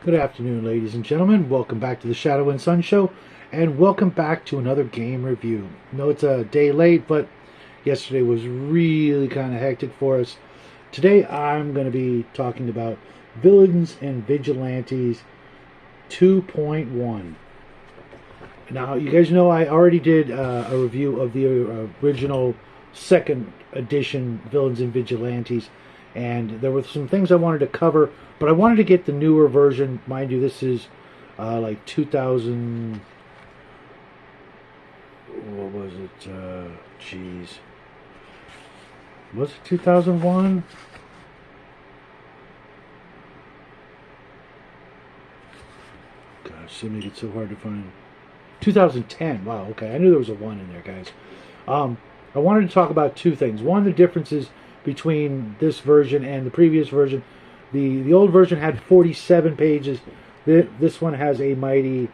Good afternoon, ladies and gentlemen. Welcome back to the Shadpw and Son Show, and welcome back to another game review. I know it's a day late, but yesterday was really kind of hectic for us. Today I'm going to be talking about Villains and Vigilantes 2.1. Now, you guys know I already did a review of the original second edition Villains and Vigilantes, and there were some things I wanted to cover, but I wanted to get the newer version. Mind you, this is like 2000. What was it? Jeez. Was it 2001? Gosh, they make it so hard to find. 2010. Wow, okay. I knew there was a 1 in there, guys. I wanted to talk about two things. One, the differences between this version and the previous version. The old version had 47 pages. This one has a mighty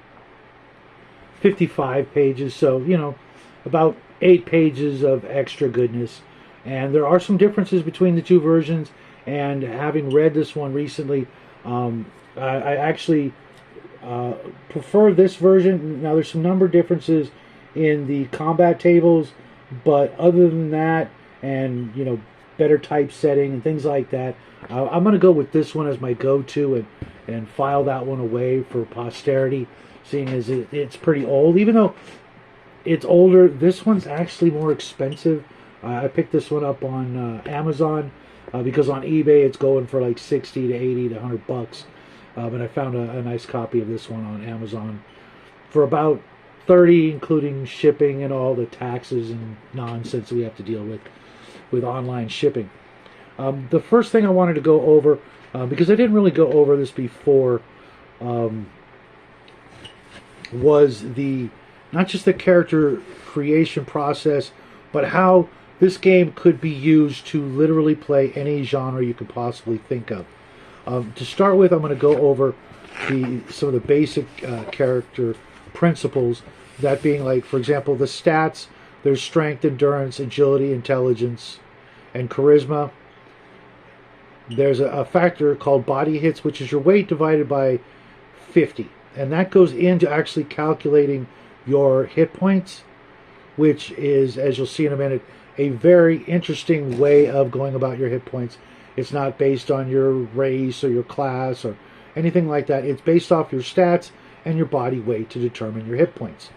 55 pages. So, you know, about 8 pages of extra goodness. And there are some differences between the two versions. And having read this one recently, I actually prefer this version. Now, there's some number differences in the combat tables, but other than that, and, you know, better typesetting and things like that, I'm going to go with this one as my go-to and file that one away for posterity, seeing as it's pretty old. Even though it's older, this one's actually more expensive. I picked this one up on Amazon because on eBay it's going for like 60 to 80 to 100 bucks. But I found a nice copy of this one on Amazon for about 30, including shipping and all the taxes and nonsense we have to deal with online shipping. The first thing I wanted to go over, because I didn't really go over this before, was not just the character creation process, but how this game could be used to literally play any genre you could possibly think of. To start with, I'm going to go over some of the basic character principles, that being, like, for example, the stats. There's strength, endurance, agility, intelligence, and charisma. There's a factor called body hits, which is your weight divided by 50. And that goes into actually calculating your hit points, which is, as you'll see in a minute, a very interesting way of going about your hit points. It's not based on your race or your class or anything like that. It's based off your stats and your body weight to determine your hit points.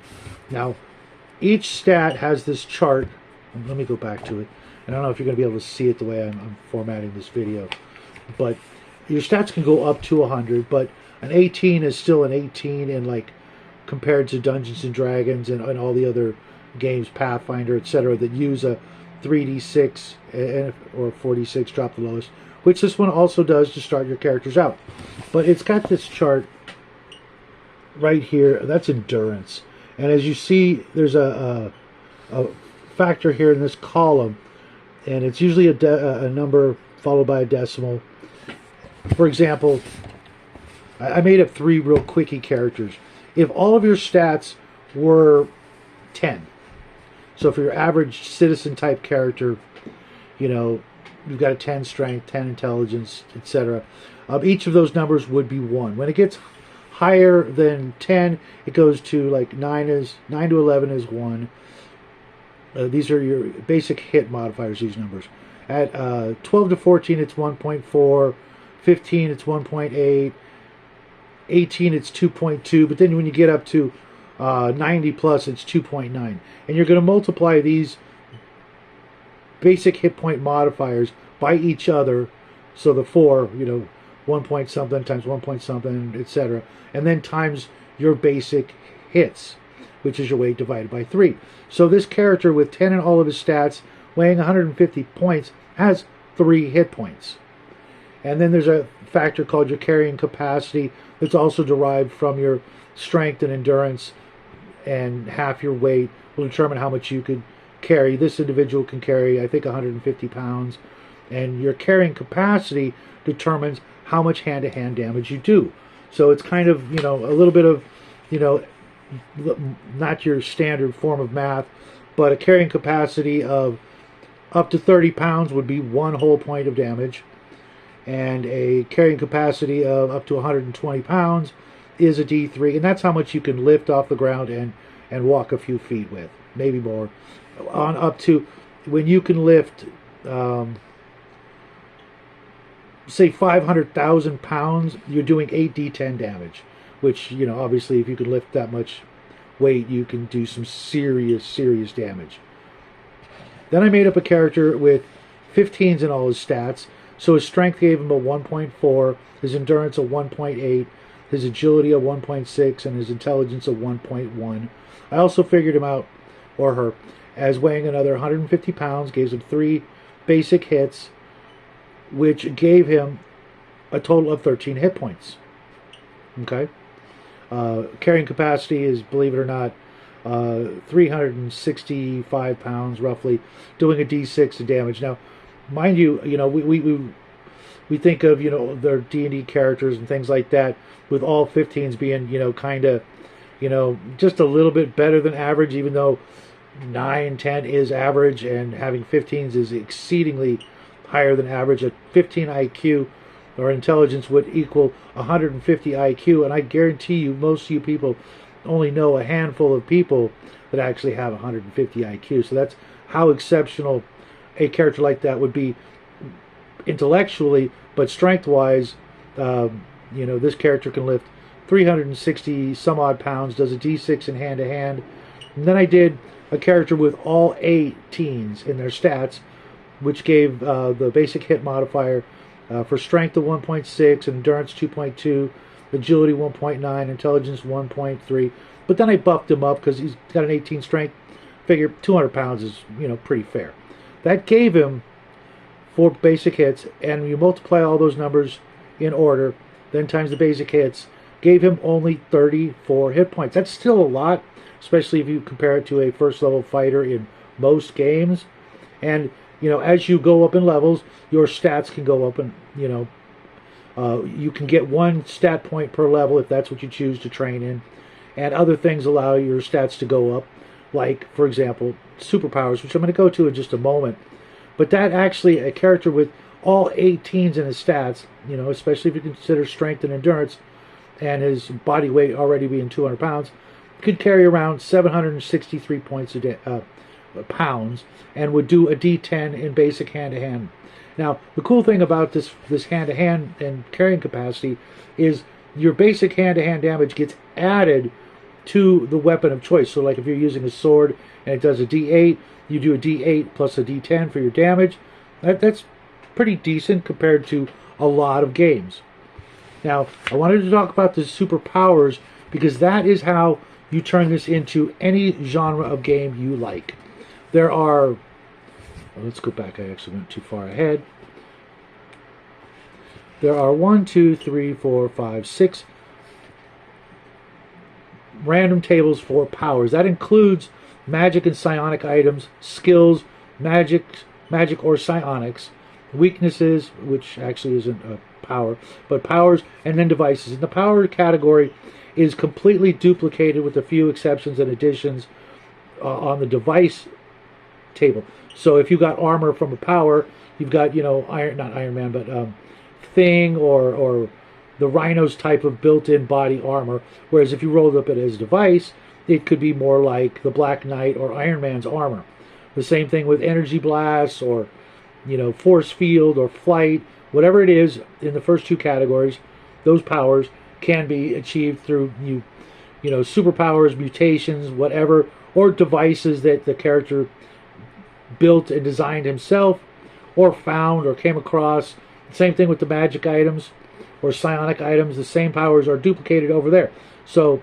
Now, each stat has this chart. Let me go back to it. And I don't know if you're going to be able to see it the way I'm formatting this video. But your stats can go up to 100, but an 18 is still an 18 in, like, compared to Dungeons and Dragons and all the other games, Pathfinder, etc., that use a 3d6 or 4d6, drop the lowest, which this one also does to start your characters out. But it's got this chart right here. That's endurance. And as you see, there's a factor here in this column, and it's usually a number followed by a decimal. For example, I made up 3 real quickie characters. If all of your stats were 10, so for your average citizen type character, you know, you've got a 10 strength, 10 intelligence, etc. Each of those numbers would be 1. When it gets higher than 10, it goes to, like, 9 to 11 is 1. These are your basic hit modifiers, these numbers. At 12 to 14, it's 1.4. 15, it's 1.8. 18, it's 2.2. But then when you get up to 90 plus, it's 2.9. And you're going to multiply these basic hit point modifiers by each other. So the 4, you know, 1 point something times 1 point something, etc. And then times your basic hits, which is your weight divided by 3. So this character with 10 in all of his stats, weighing 150 points, has 3 hit points. And then there's a factor called your carrying capacity that's also derived from your strength and endurance, and half your weight will determine how much you could carry. This individual can carry, I think, 150 pounds, and your carrying capacity determines how much hand-to-hand damage you do. So it's kind of, you know, a little bit of, you know, not your standard form of math, but a carrying capacity of up to 30 pounds would be 1 whole point of damage. and a carrying capacity of up to 120 pounds is a D3, and that's how much you can lift off the ground and walk a few feet with, maybe more. On up to when you can lift, say 500,000 pounds, you're doing 8d10 damage, which, you know, obviously if you can lift that much weight, you can do some serious damage. Then I made up a character with 15s in all his stats. So his strength gave him a 1.4, his endurance a 1.8, his agility a 1.6, and his intelligence a 1.1. I also figured him out, or her, as weighing another 150 pounds, gives him 3 basic hits, which gave him a total of 13 hit points. Okay? Carrying capacity is, believe it or not, 365 pounds roughly, doing a d6 of damage. Now, mind you, you know, we think of, you know, their D&D characters and things like that, with all 15s being, you know, kind of, you know, just a little bit better than average, even though 9, 10 is average, and having 15s is exceedingly higher than average. A 15 IQ or intelligence would equal 150 IQ, and I guarantee you most of you people only know a handful of people that actually have 150 IQ. So that's how exceptional a character like that would be intellectually, but strength-wise, you know, this character can lift 360 some odd pounds, does a d6 in hand-to-hand. And then I did a character with all 18s in their stats, which gave the basic hit modifier for strength of 1.6, endurance 2.2, agility 1.9, intelligence 1.3. But then I buffed him up because he's got an 18 strength. Figure 200 pounds is, you know, pretty fair. That gave him 4 basic hits, and you multiply all those numbers in order, then times the basic hits, gave him only 34 hit points. That's still a lot, especially if you compare it to a first level fighter in most games. And, you know, as you go up in levels, your stats can go up, and, you know, you can get 1 stat point per level if that's what you choose to train in. And other things allow your stats to go up, like, for example, Superpowers, which I'm going to go to in just a moment. But that actually, a character with all 18s in his stats, you know, especially if you consider strength and endurance, and his body weight already being 200 pounds, could carry around 763 pounds, and would do a d10 in basic hand-to-hand. Now, the cool thing about this hand-to-hand and carrying capacity is your basic hand-to-hand damage gets added to the weapon of choice. So, like if you're using a sword and it does a d8, you do a d8 plus a d10 for your damage. That's pretty decent compared to a lot of games. Now, I wanted to talk about the superpowers because that is how you turn this into any genre of game you like. There are... Well, let's go back. I actually went too far ahead. There are 1, 2, 3, 4, 5, 6 random tables for powers. That includes magic and psionic items, skills, magic or psionics, weaknesses, which actually isn't a power, but powers, and then devices. And the power category is completely duplicated with a few exceptions and additions on the device table. So if you got armor from a power, you've got, you know, not Iron Man, but Thing or the Rhino's type of built-in body armor. Whereas if you rolled up it as a device, it could be more like the Black Knight or Iron Man's armor. The same thing with energy blasts or, you know, force field or flight, whatever it is in the first 2 categories. Those powers can be achieved through you know, superpowers, mutations, whatever, or devices that the character built and designed himself, or found or came across. Same thing with the magic items or psionic items. The same powers are duplicated over there. So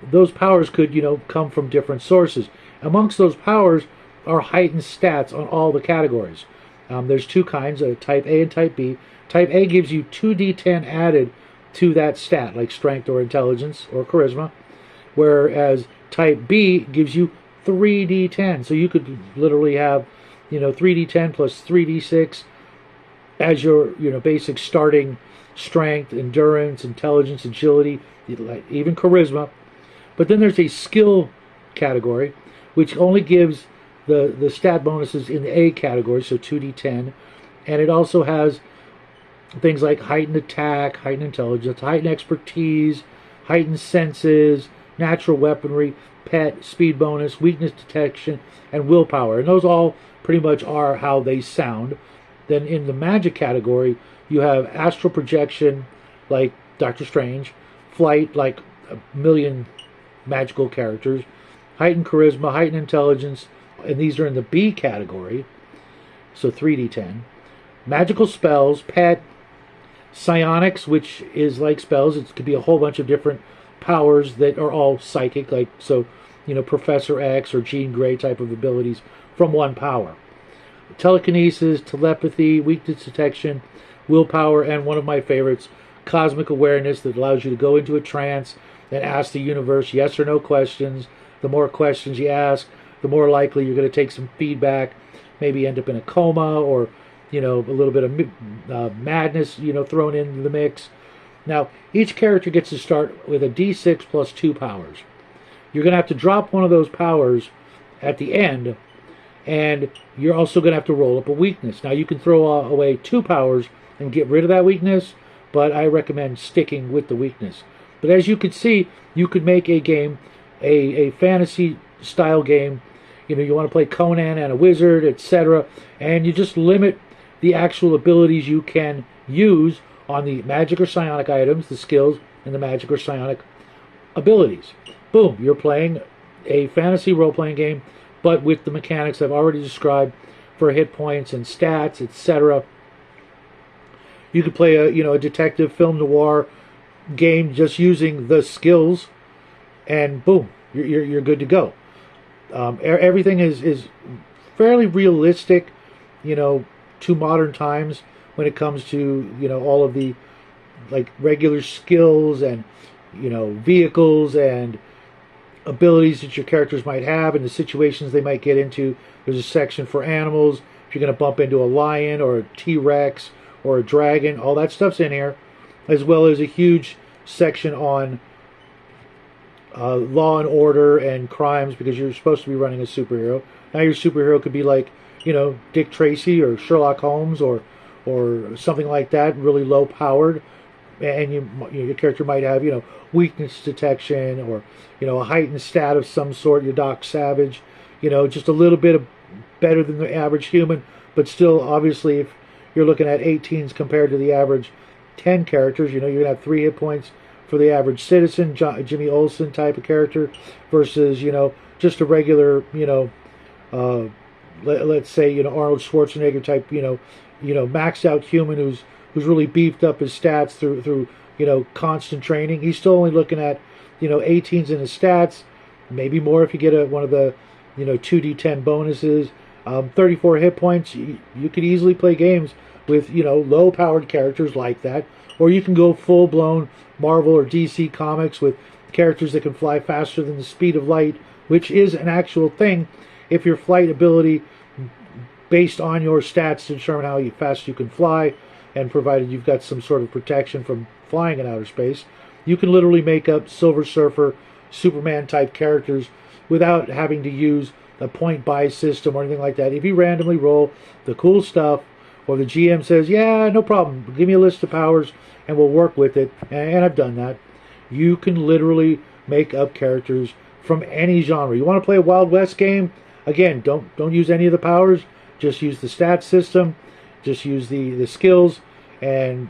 those powers could, you know, come from different sources. Amongst those powers are heightened stats on all the categories. There's 2 kinds, type A and type B. Type A gives you 2d10 added to that stat, like strength or intelligence or charisma, whereas type B gives you 3d10. So you could literally have, you know, 3d10 plus 3d6 as your, you know, basic starting strength, endurance, intelligence, agility, even charisma. But then there's a skill category, which only gives the stat bonuses in the A category, so 2d10, and it also has things like heightened attack, heightened intelligence, heightened expertise, heightened senses, natural weaponry, pet, speed bonus, weakness detection, and willpower. And those all pretty much are how they sound. Then in the magic category, you have astral projection, like Doctor Strange, flight, like a million magical characters, heightened charisma, heightened intelligence, and these are in the B category, so 3d10. Magical spells, pet, psionics, which is like spells. It could be a whole bunch of different powers that are all psychic, like, so, Professor X or Jean Grey type of abilities from one power. Telekinesis, telepathy, weakness detection, willpower, and one of my favorites, cosmic awareness, that allows you to go into a trance and ask the universe yes or no questions. The more questions you ask, the more likely you're going to take some feedback, maybe end up in a coma, or a little bit of madness thrown into the mix. Now, each character gets to start with a d6 plus 2 powers. You're going to have to drop one of those powers at the end, and you're also going to have to roll up a weakness. Now, you can throw away 2 powers and get rid of that weakness, but I recommend sticking with the weakness. But as you can see, you could make a game, a fantasy-style game. You want to play Conan and a wizard, etc., and you just limit the actual abilities you can use on the magic or psionic items, the skills, and the magic or psionic abilities. Boom, you're playing a fantasy role-playing game, but with the mechanics I've already described for hit points and stats, etc. You could play a detective film noir game just using the skills, and boom, you're good to go. Everything is fairly realistic, to modern times when it comes to all of the regular skills and vehicles and abilities that your characters might have and the situations they might get into. There's a section for animals. If you're going to bump into a lion or a T-Rex or a dragon, all that stuff's in here, as well as a huge section on law and order and crimes, because you're supposed to be running a superhero. Now your superhero could be like, Dick Tracy or Sherlock Holmes or something like that, really low powered, and your character might have weakness detection or a heightened stat of some sort. Your Doc Savage, just a little bit better than the average human, but still, obviously, if you're looking at 18s compared to the average 10 characters, you're gonna have 3 hit points for the average citizen, Jimmy Olsen type of character, versus just a regular let's say Arnold Schwarzenegger type maxed out human who's really beefed up his stats through constant training. He's still only looking at 18s in his stats, maybe more if you get one of the 2d10 bonuses. 34 hit points. You could easily play games with low powered characters like that, or you can go full blown Marvel or DC comics with characters that can fly faster than the speed of light, which is an actual thing. If your flight ability, based on your stats, to determine how fast you can fly, and provided you've got some sort of protection from flying in outer space, you can literally make up Silver Surfer, Superman type characters without having to use a point buy system or anything like that. If you randomly roll the cool stuff, or the GM says, yeah, no problem, give me a list of powers and we'll work with it, and I've done that, you can literally make up characters from any genre. You want to play a Wild West game? Again, don't use any of the powers. Just use the stat system. Just use the skills and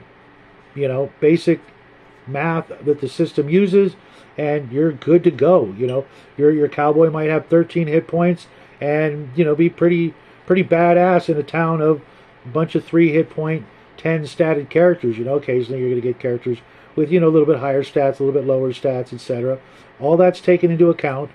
basic math that the system uses, and you're good to go. Your cowboy might have 13 hit points and be pretty badass in a town of a bunch of 3 hit point, 10 statted characters. Occasionally you're going to get characters with a little bit higher stats, a little bit lower stats, etc. All that's taken into account.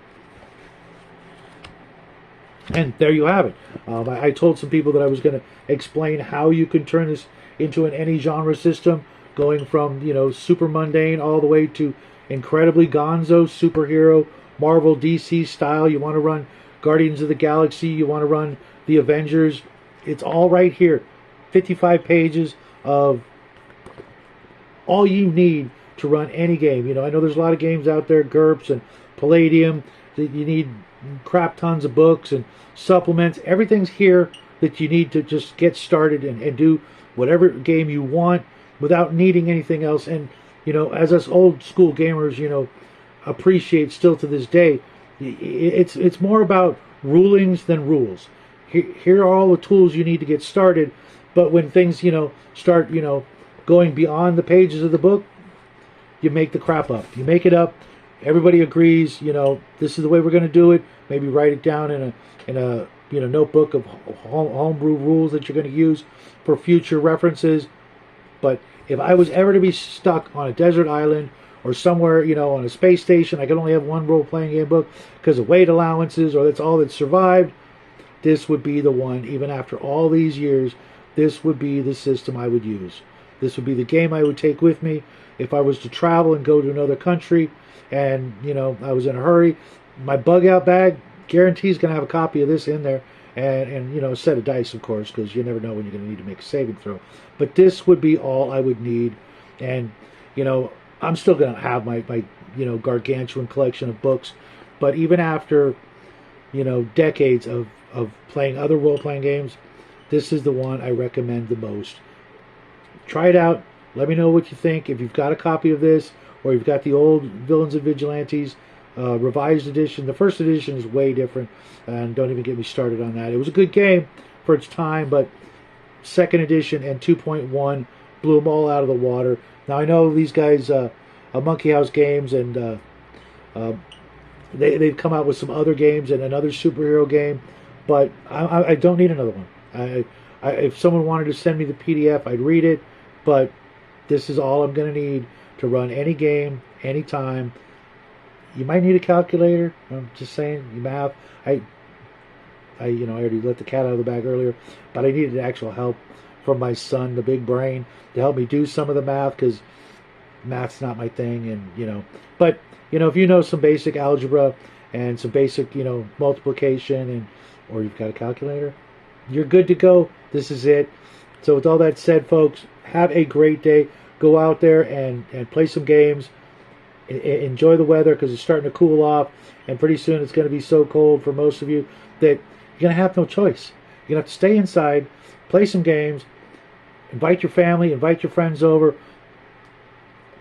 And there you have it. I told some people that I was going to explain how you can turn this into an any genre system, going from super mundane all the way to incredibly gonzo superhero, Marvel, DC style. You want to run Guardians of the Galaxy, you want to run the Avengers. It's all right here. 55 pages of all you need to run any game. I know there's a lot of games out there, GURPS and Palladium, that you need crap tons of books and supplements. Everything's here that you need to just get started and do whatever game you want without needing anything else. And, as us old school gamers, appreciate still to this day, it's more about rulings than rules. Here are all the tools you need to get started. But when things, start, going beyond the pages of the book, you make the crap up. You make it up. Everybody agrees, this is the way we're going to do it. Maybe write it down in a notebook of homebrew rules that you're going to use for future references. But if I was ever to be stuck on a desert island or somewhere, on a space station, I could only have one role-playing game book because of weight allowances, or that's all that survived, this would be the one. Even after all these years, this would be the system I would use. This would be the game I would take with me if I was to travel and go to another country and, I was in a hurry. My bug-out bag guarantees going to have a copy of this in there, and a set of dice, of course, because you never know when you're going to need to make a saving throw. But this would be all I would need. And, I'm still going to have my gargantuan collection of books. But even after, decades of playing other role-playing games, this is the one I recommend the most. Try it out. Let me know what you think. If you've got a copy of this, or you've got the old Villains and Vigilantes revised edition. The first edition is way different, and don't even get me started on that. It was a good game for its time, but second edition and 2.1 blew them all out of the water. Now, I know these guys, Monkey House Games, and they've come out with some other games and another superhero game, but I don't need another one. If someone wanted to send me the PDF, I'd read it, but this is all I'm going to need to run any game, anytime. You might need a calculator. I'm just saying, you math. I already let the cat out of the bag earlier, but I needed actual help from my son, the big brain, to help me do some of the math, because math's not my thing. And but if you know some basic algebra and some basic multiplication, and or you've got a calculator, you're good to go. This is it. So with all that said, folks, have a great day. Go out there and play some games. Enjoy the weather, because it's starting to cool off, and pretty soon it's going to be so cold for most of you that you're going to have no choice. You're going to have to stay inside, play some games, invite your family, invite your friends over,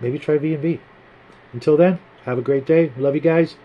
maybe try V&V. Until then, have a great day. Love you guys.